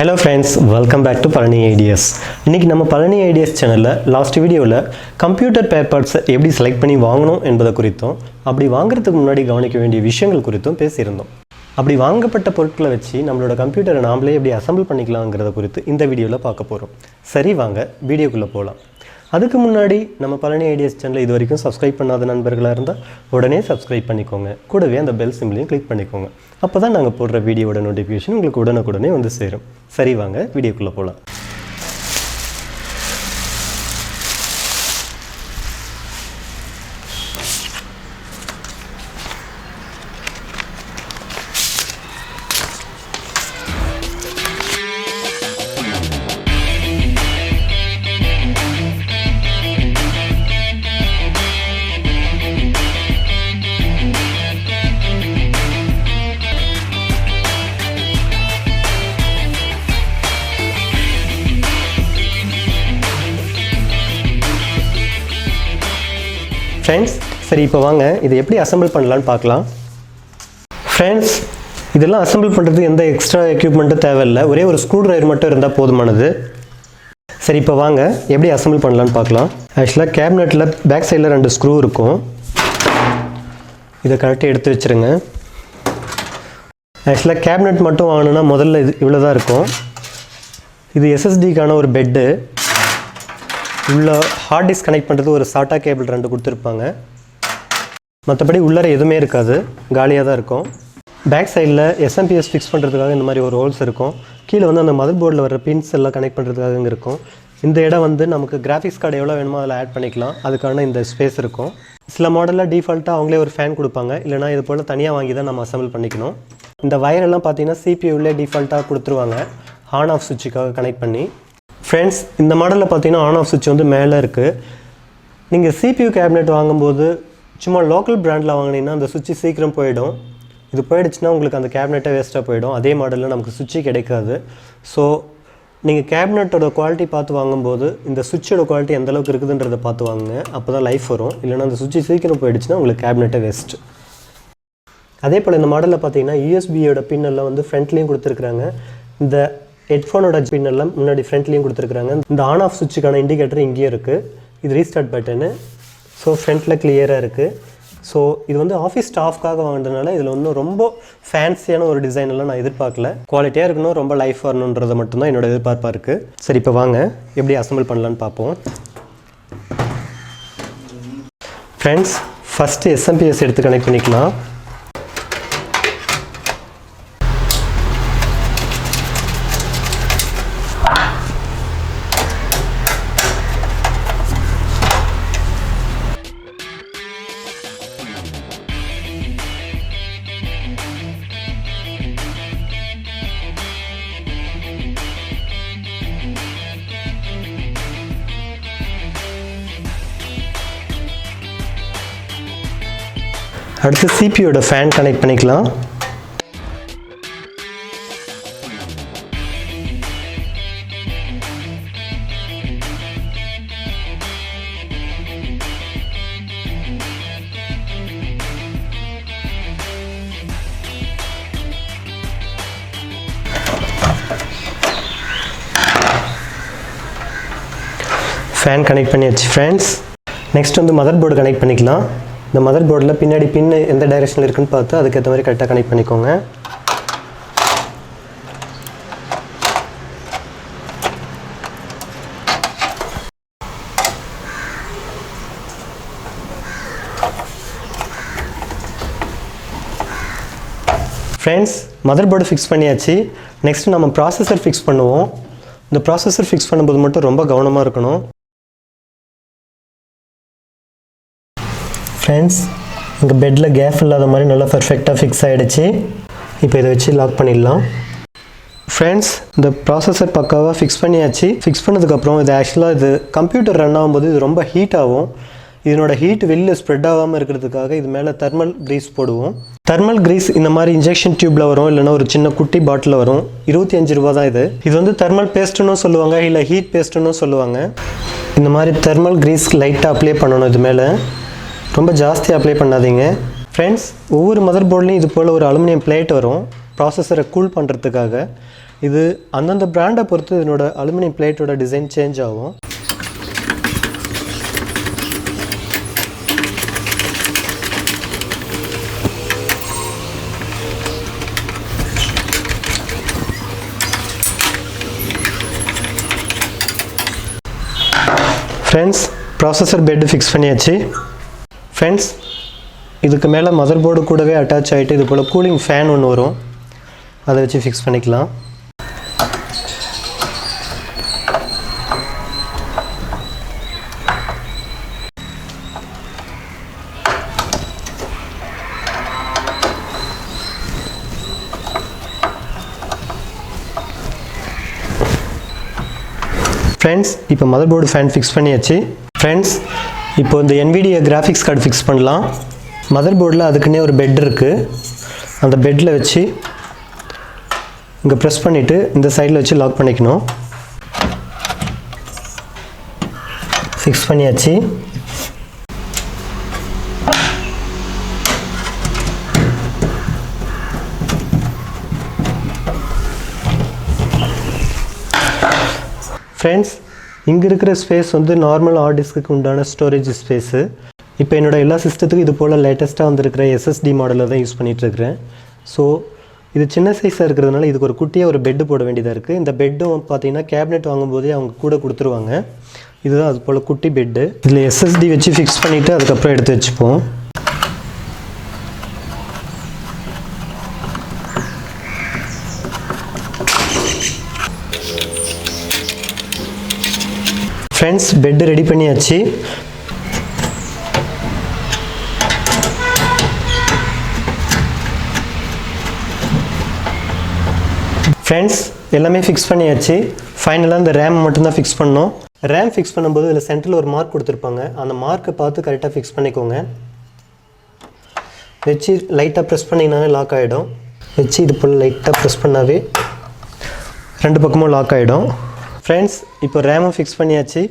Hello friends, welcome back to Palani Ideas. இன்னைக்கு நம்ம Palani Ideas சேனல்ல லாஸ்ட் வீடியோல கம்ப்யூட்டர் ஸ்பேர் பார்ட்ஸ் எப்படி செலக்ட் பண்ணி வாங்கணும் என்பது குறித்தும் அப்படி வாங்குறதுக்கு முன்னாடி கவனிக்க வேண்டிய விஷயங்கள் குறித்தும் பேசியிருந்தோம். அப்படி வாங்கப்பட்ட பொருட்களை வச்சு நம்மளோட கம்ப்யூட்டரை நாமளே எப்படி அசெம்பிள் பண்ணிக்கலாம்ங்கறத குறித்து இந்த வீடியோல பார்க்க போறோம். சரி வாங்க வீடியோக்குள்ள போலாம். அதுக்கு முன்னாடி நம்ம Palani Ideas சேனலை இதுவரைக்கும் சப்ஸ்கிரைப் பண்ணாத நண்பர்களாக இருந்தால் உடனே சப்ஸ்கிரைப் பண்ணிக்கோங்க. கூடவே அந்த பெல் சிம்பிளையும் கிளிக் பண்ணிக்கோங்க. அப்போ தான் நாங்கள் போடுற வீடியோட நோட்டிஃபிகேஷன் உங்களுக்கு உடனுக்குடனே வந்து சேரும். சரி வாங்க வீடியோக்குள்ளே போகலாம். ஃப்ரெண்ட்ஸ் சரி இப்போ வாங்க இதை எப்படி அசெம்பிள் பண்ணலான்னு பார்க்கலாம். ஃப்ரெண்ட்ஸ் இதெல்லாம் அசெம்பிள் பண்ணுறதுக்கு எந்த எக்ஸ்ட்ரா எக்யூப்மெண்ட்டும் தேவையில்லை. ஒரே ஒரு ஸ்க்ரூ ட்ரைவர் மட்டும் இருந்தால் போதுமானது. சரி இப்போ வாங்க எப்படி அசெம்பிள் பண்ணலான்னு பார்க்கலாம். ஆக்சுவலாக கேபினெட்டில் பேக் சைடில் 2 ஸ்க்ரூ இருக்கும். இதை கரெக்டாக எடுத்து வச்சுருங்க. ஆக்சுவலாக கேபினெட் மட்டும் வாங்கணுன்னா முதல்ல இது இவ்வளோ தான் இருக்கும். இது எஸ்எஸ்டிக்கான ஒரு பெட்டு. உள்ள ஹார்ட் டிஸ்க் கனெக்ட் பண்ணுறது ஒரு சாட்டா கேபிள் 2 கொடுத்துருப்பாங்க. மற்றபடி உள்ளே எதுவுமே இருக்காது, காலியாக தான் இருக்கும். பேக் சைடில் எஸ்எம்பிஎஸ் ஃபிக்ஸ் பண்ணுறதுக்காக இந்த மாதிரி ஒரு ஹோல்ஸ் இருக்கும். கீழே வந்து அந்த மதர் போர்டில் வர பின்ஸ் எல்லாம் கனெக்ட் பண்ணுறதுக்காக இங்கே இருக்கும். இந்த இடம் வந்து நமக்கு கிராஃபிக்ஸ் கார்டு எவ்வளோ வேணுமோ அதில் ஆட் பண்ணிக்கலாம். அதுக்கான இந்த ஸ்பேஸ் இருக்கும். சில மாடலில் டிஃபால்ட்டாக அவங்களே ஒரு ஃபேன் கொடுப்பாங்க. இல்லைனா இது போல் தனியாக வாங்கி தான் நம்ம அசெம்பிள் பண்ணிக்கணும். இந்த வயரெல்லாம் பார்த்தீங்கன்னா சிபியூலே டிஃபால்ட்டாக கொடுத்துருவாங்க ஆன் ஆஃப் சுவிட்சுக்காக கனெக்ட் பண்ணி. ஃப்ரெண்ட்ஸ் இந்த மாடலில் பார்த்தீங்கன்னா ஆன் ஆஃப் சுவிட்ச் வந்து மேலே இருக்குது. நீங்கள் சிபியூ கேபினெட் வாங்கும்போது சும்மா லோக்கல் பிராண்டில் வாங்கினீங்கன்னா அந்த சுவிட்சு சீக்கிரம் போயிடும். இது போயிடுச்சுன்னா உங்களுக்கு அந்த கேபினெட்டே வேஸ்ட்டாக போயிடும். அதே மாடலில் நமக்கு சுவிட்சு கிடைக்காது. ஸோ நீங்கள் கேபினெட்டோட குவாலிட்டி பார்த்து வாங்கும்போது இந்த சுவிட்சோட குவாலிட்டி எந்தளவுக்கு இருக்குதுன்றதை பார்த்து வாங்குங்க. அப்போ தான் லைஃப் வரும். இல்லைனா அந்த சுவிட்சு சீக்கிரம் போயிடுச்சுன்னா உங்களுக்கு கேபினெட்டே வேஸ்ட்டு. அதே போல் இந்த மாடலில் பார்த்தீங்கன்னா யூஎஸ்பியோட பின்னெல்லாம் வந்து ஃப்ரண்ட்லேயும் கொடுத்துருக்குறாங்க. இந்த ஹெட்ஃபோனோட பின் எல்லாம் முன்னாடி ஃப்ரண்ட்லேயும் கொடுத்துருக்குறாங்க. இந்த ஆன் ஆஃப் சுவிட்சுக்கான இண்டிகேட்டர் இங்கேயே இருக்குது. இது ரீஸ்டார்ட் பட்டனு. ஸோ ஃப்ரண்ட்டில் கிளியராக இருக்குது. ஸோ இது வந்து ஆஃபீஸ் ஸ்டாஃப்காக வாங்கினதுனால இதில் ஒன்றும் ரொம்ப ஃபேன்சியான ஒரு டிசைன் எல்லாம் நான் எதிர்பார்க்கல. குவாலிட்டியாக இருக்கணும், ரொம்ப லைஃப் வரணுன்றதை மட்டும்தான் என்னோட எதிர்பார்ப்பாக இருக்குது. சரி இப்போ வாங்க எப்படி அசெம்பிள் பண்ணலான்னு பார்ப்போம். ஃப்ரெண்ட்ஸ் ஃபஸ்ட்டு எஸ்எம்பிஎஸ் எடுத்து கனெக்ட் பண்ணிக்கலாம். அடுத்து சிபியோட ஃபேன் கனெக்ட் பண்ணிக்கலாம். ஃபேன் கனெக்ட் பண்ணியாச்சு ஃப்ரெண்ட்ஸ். நெக்ஸ்ட் வந்து மதர் போர்டு கனெக்ட் பண்ணிக்கலாம். இந்த மதர் போர்டில் பின்னாடி பின்னு எந்த டைரெக்ஷனில் இருக்குன்னு பார்த்து அதுக்கேற்ற மாதிரி கரெக்டாக கனெக்ட் பண்ணிக்கோங்க. ஃப்ரெண்ட்ஸ் மதர் போர்டு ஃபிக்ஸ் பண்ணியாச்சு. நெக்ஸ்ட்டு நம்ம ப்ராசஸர் ஃபிக்ஸ் பண்ணுவோம். இந்த ப்ராசஸர் ஃபிக்ஸ் பண்ணும்போது மட்டும் ரொம்ப கவனமாக இருக்கணும். ஃப்ரெண்ட்ஸ் இங்கே பெட்டில் கேப் இல்லாத மாதிரி நல்லா பர்ஃபெக்டாக ஃபிக்ஸ் ஆகிடுச்சு. இப்போ இதை வச்சு லாக் பண்ணிடலாம். ஃப்ரெண்ட்ஸ் இந்த ப்ராசஸர் பக்காவாக ஃபிக்ஸ் பண்ணியாச்சு. ஃபிக்ஸ் பண்ணதுக்கப்புறம் இது ஆக்சுவலாக இது கம்ப்யூட்டர் ரன் ஆகும்போது இது ரொம்ப ஹீட் ஆகும். இதனோட ஹீட் வெளியில் ஸ்ப்ரெட் ஆகாமல் இருக்கிறதுக்காக இது மேலே தெர்மல் க்ரீஸ் போடுவோம். தெர்மல் க்ரீஸ் இந்த மாதிரி இன்ஜெக்ஷன் டியூப்பில் வரும், இல்லைனா ஒரு சின்ன குட்டி பாட்டில் வரும். 25 ரூபா தான் இது. இது வந்து தெர்மல் பேஸ்ட்டுன்னு சொல்லுவாங்க, இல்லை ஹீட் பேஸ்ட்டுன்னு சொல்லுவாங்க. இந்த மாதிரி தெர்மல் க்ரீஸ் லைட்டாக அப்ளை பண்ணணும். இது மேலே ரொம்ப ஜாஸ்தியாக அப்ளை பண்ணாதீங்க. ஃப்ரெண்ட்ஸ், ஒவ்வொரு மதர் போர்ட்லேயும் இது போல் ஒரு அலுமினியம் பிளேட் வரும் ப்ராசஸரை கூல் பண்ணுறதுக்காக. இது அந்தந்த பிராண்டை பொறுத்து இதனோட அலுமினியம் பிளேட்டோட டிசைன் சேஞ்ச் ஆகும். ஃப்ரெண்ட்ஸ், ப்ராசஸர் பெட்டு ஃபிக்ஸ் பண்ணியாச்சு. ஃப்ரெண்ட்ஸ், இதுக்கு மேலே மதர் போர்டு கூடவே அட்டாச் ஆகிட்டு இது போல் கூலிங் ஃபேன் ஒன்று வரும், அதை வச்சு ஃபிக்ஸ் பண்ணிக்கலாம். ஃப்ரெண்ட்ஸ், இப்போ மதர் போர்டு ஃபேன் ஃபிக்ஸ் பண்ணியாச்சு. ஃப்ரெண்ட்ஸ், இப்போ இந்த NVIDIA கிராஃபிக்ஸ் கார்டு ஃபிக்ஸ் பண்ணலாம். மதர் போர்டில் அதுக்குன்னே ஒரு பெட் இருக்குது. அந்த பெட்டில் வச்சு இங்கே ப்ரெஸ் பண்ணிவிட்டு இந்த சைடில் வச்சு லாக் பண்ணிக்கணும். ஃபிக்ஸ் பண்ணியாச்சு. ஃப்ரெண்ட்ஸ், இங்கே இருக்கிற ஸ்பேஸ் வந்து நார்மல் ஹார்ட் டிஸ்க்கு உண்டான ஸ்டோரேஜ் ஸ்பேஸு. இப்போ என்னோடய எல்லா சிஸ்டத்துக்கும் இது போல் லேட்டஸ்ட்டாக வந்திருக்கிற SSD மாடலில் தான் யூஸ் பண்ணிகிட்ருக்கிறேன். ஸோ இது சின்ன சைஸாக இருக்கிறதுனால இதுக்கு ஒரு குட்டியாக ஒரு பெட்டு போட வேண்டியதாக இருக்குது. இந்த பெட்டும் பார்த்தீங்கன்னா கேபினெட் வாங்கும்போதே அவங்க கூட கொடுத்துருவாங்க. இதுதான் அது போல் குட்டி பெட்டு. இதில் SSD வச்சு ஃபிக்ஸ் பண்ணிவிட்டு அதுக்கப்புறம் எடுத்து வச்சுப்போம். ஃப்ரெண்ட்ஸ், பெட்டு ரெடி பண்ணியாச்சு. ஃப்ரெண்ட்ஸ், எல்லாமே ஃபிக்ஸ் பண்ணியாச்சு. ஃபைனலாக இந்த ரேம் மட்டும்தான் ஃபிக்ஸ் பண்ணோம். ரேம் ஃபிக்ஸ் பண்ணும்போது இதில் சென்டரில் ஒரு மார்க் கொடுத்துருப்பாங்க. அந்த மார்க்கை பார்த்து கரெக்டாக ஃபிக்ஸ் பண்ணிக்கோங்க. வச்சு லைட்டாக ப்ரெஸ் பண்ணிங்கனாவே லாக் ஆகிடும். வச்சு இது போல் லைட்டாக ப்ரெஸ் பண்ணாவே ரெண்டு பக்கமும் லாக் ஆகிடும். ஃப்ரெண்ட்ஸ், இப்போ ரேமும் ஃபிக்ஸ் பண்ணியாச்சு.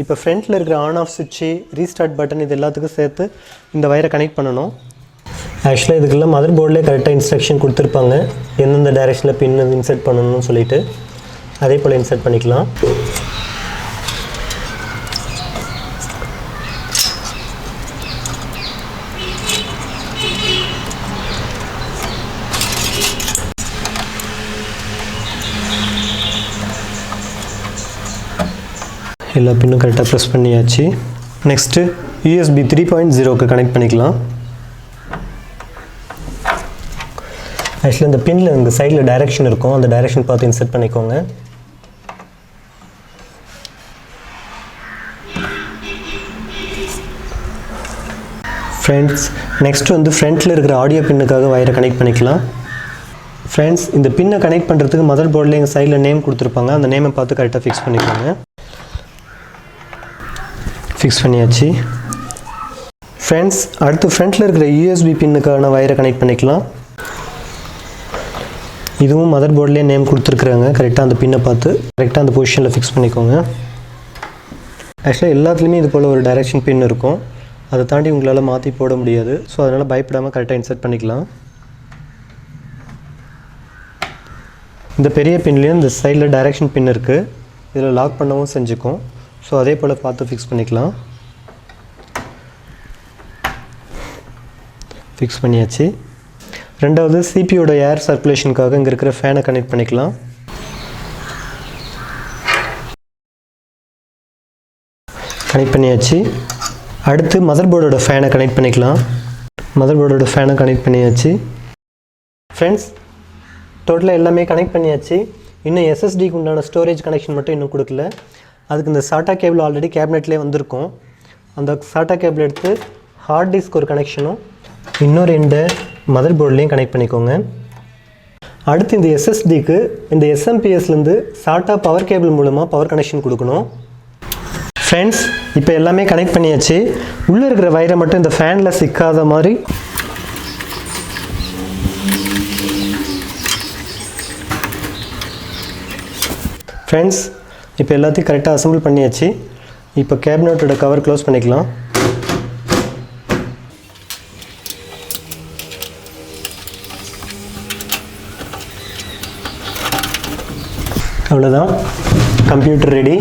இப்போ ஃப்ரண்ட்டில் இருக்கிற ஆன் ஆஃப் சுவிட்சு, ரீஸ்டார்ட் பட்டன் இது எல்லாத்துக்கும் சேர்த்து இந்த வயரை கனெக்ட் பண்ணணும். ஆக்சுவலாக இதுக்கெல்லாம் மதர் போர்டிலே கரெக்டாக இன்ஸ்ட்ரக்ஷன் கொடுத்துருப்பாங்க, எந்தெந்த டைரெக்ஷனில் பின் இன்சர்ட் பண்ணணும்னு சொல்லிட்டு. அதே போல் இன்சர்ட் பண்ணிக்கலாம். எல்லா பின்னும் கரெக்டாக ப்ரெஸ் பண்ணியாச்சு. நெக்ஸ்ட்டு USB 3.0க்கு கனெக்ட் பண்ணிக்கலாம். ஆக்சுவலாக இந்த பின்னில் இந்த சைடில் டைரெக்ஷன் இருக்கும், அந்த டைரெக்ஷன் பார்த்து இன்சர்ட் பண்ணிக்கோங்க. ஃப்ரெண்ட்ஸ், நெக்ஸ்ட்டு வந்து ஃப்ரண்ட்டில் இருக்கிற ஆடியோ பின்னுக்காக வயரை கனெக்ட் பண்ணிக்கலாம். ஃப்ரெண்ட்ஸ், இந்த பின்னை கனெக்ட் பண்ணுறதுக்கு மதர் போர்டில் எங்கள் சைடில் நேம் கொடுத்துருப்பாங்க. அந்த நேமை பார்த்து கரெக்டாக ஃபிக்ஸ் பண்ணிக்கோங்க. ஃபிக்ஸ் பண்ணியாச்சு. ஃப்ரெண்ட்ஸ், அடுத்து ஃப்ரண்ட்டில் இருக்கிற USB பின்னுக்கான வயரை கனெக்ட் பண்ணிக்கலாம். இதுவும் மதர் போர்ட்லேயே நேம் கொடுத்துருக்குறாங்க. கரெக்டாக அந்த பின்னை பார்த்து கரெக்டாக அந்த பொசிஷனில் ஃபிக்ஸ் பண்ணிக்கோங்க. ஆக்சுவலாக எல்லாத்துலேயுமே இது போல் ஒரு டைரெக்ஷன் பின் இருக்கும், அதை தாண்டி உங்களால் மாற்றி போட முடியாது. ஸோ அதனால் பயப்படாமல் கரெக்டாக இன்சர்ட் பண்ணிக்கலாம். இந்த பெரிய பின்லேயும் இந்த சைடில் டைரெக்ஷன் பின் இருக்குது, இதில் லாக் பண்ணவும் செஞ்சுக்கும். ஸோ அதே போல் பார்த்து ஃபிக்ஸ் பண்ணிக்கலாம். ஃபிக்ஸ் பண்ணியாச்சு. ரெண்டாவது சிபியோட ஏர் சர்க்குலேஷனுக்காக இங்கே இருக்கிற ஃபேனை கனெக்ட் பண்ணிக்கலாம். கனெக்ட் பண்ணியாச்சு. அடுத்து மதர் போர்டோட ஃபேனை கனெக்ட் பண்ணிக்கலாம். மதர் போர்டோட ஃபேனை கனெக்ட் பண்ணியாச்சு. ஃப்ரெண்ட்ஸ், டோட்டலாக எல்லாமே கனெக்ட் பண்ணியாச்சு. இன்னும் SSDக்கு உண்டான ஸ்டோரேஜ் கனெக்ஷன் மட்டும் இன்னும் கொடுக்கல. அதுக்கு இந்த SATA கேபிள் ஆல்ரெடி கேபினெட்லேயே வந்திருக்கும். அந்த SATA கேபிள் எடுத்து ஹார்ட் டிஸ்க் ஒரு கனெக்ஷனும் இன்னொரு ரெண்டு மதர் போர்ட்லேயும் கனெக்ட் பண்ணிக்கோங்க. அடுத்து இந்த SSDக்கு இந்த SMPSலேருந்து SATA பவர் கேபிள் மூலமாக பவர் கனெக்ஷன் கொடுக்கணும். ஃப்ரெண்ட்ஸ், இப்போ எல்லாமே கனெக்ட் பண்ணியாச்சு. உள்ளே இருக்கிற வயரை மட்டும் இந்த ஃபேனில் சிக்காத மாதிரி ஃப்ரெண்ட்ஸ், இப்போ எல்லாத்தையும் கரெக்டாக அசம்பிள் பண்ணியாச்சு. இப்போ கேபினட்டோட கவர் க்ளோஸ் பண்ணிக்கலாம். அவ்வளோதான், கம்ப்யூட்டர் ரெடி.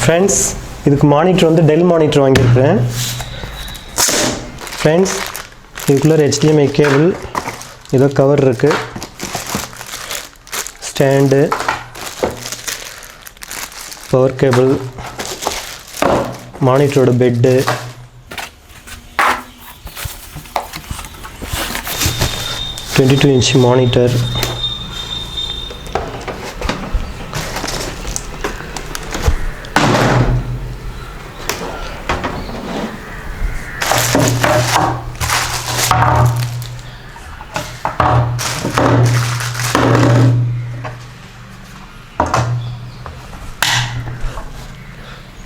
ஃப்ரெண்ட்ஸ், இதுக்கு மானிட்டர் வந்து டெல் மானிட்டர் வாங்கியிருக்கிறேன். ஃப்ரெண்ட்ஸ், இதுக்குள்ளே HDMI கேபிள், ஏதோ கவர் இருக்குது, ஸ்டாண்டு, பவர் கேபிள், மானிட்டரோட பெட்டு, 22 inch மானிட்டர்,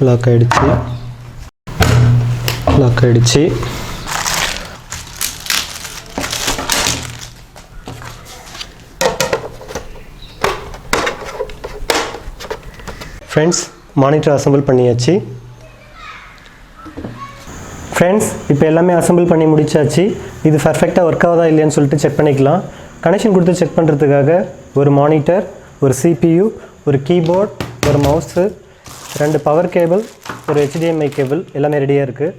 லாக் ஆகிடுச்சு. ஃப்ரெண்ட்ஸ், மானிட்டர் அசெம்பிள் பண்ணியாச்சு. ஃப்ரெண்ட்ஸ், இப்போ எல்லாமே அசெம்பிள் பண்ணி முடிச்சாச்சு. இது பர்ஃபெக்டாக ஒர்க் ஆகுதா இல்லையான்னு சொல்லிட்டு செக் பண்ணிக்கலாம். கனெக்ஷன் கொடுத்து செக் பண்ணுறதுக்காக ஒரு மானிட்டர், ஒரு CPU, ஒரு கீபோர்ட், ஒரு மவுஸு, 2 பவர் கேபிள், ஒரு HDMI கேபிள் எல்லாமே ரெடியாக இருக்குது.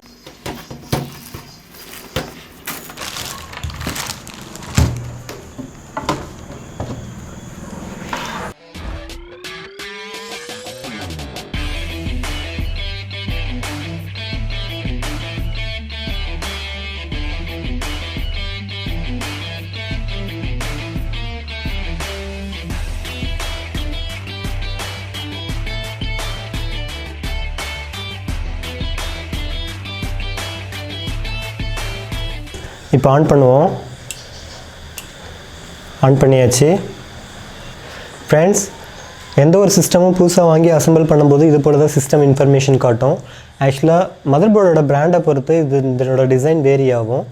இப்போ ஆன் பண்ணுவோம். ஆன் பண்ணியாச்சு. ஃப்ரெண்ட்ஸ், எந்த ஒரு சிஸ்டமும் புதுசாக வாங்கி அசெம்பிள் பண்ணும்போது இது போல தான் சிஸ்டம் இன்ஃபர்மேஷன் காட்டும். ஆக்சுவலாக மதர் போர்டோட பிராண்டை பொறுத்து இதனோட டிசைன் வேரி ஆகும்.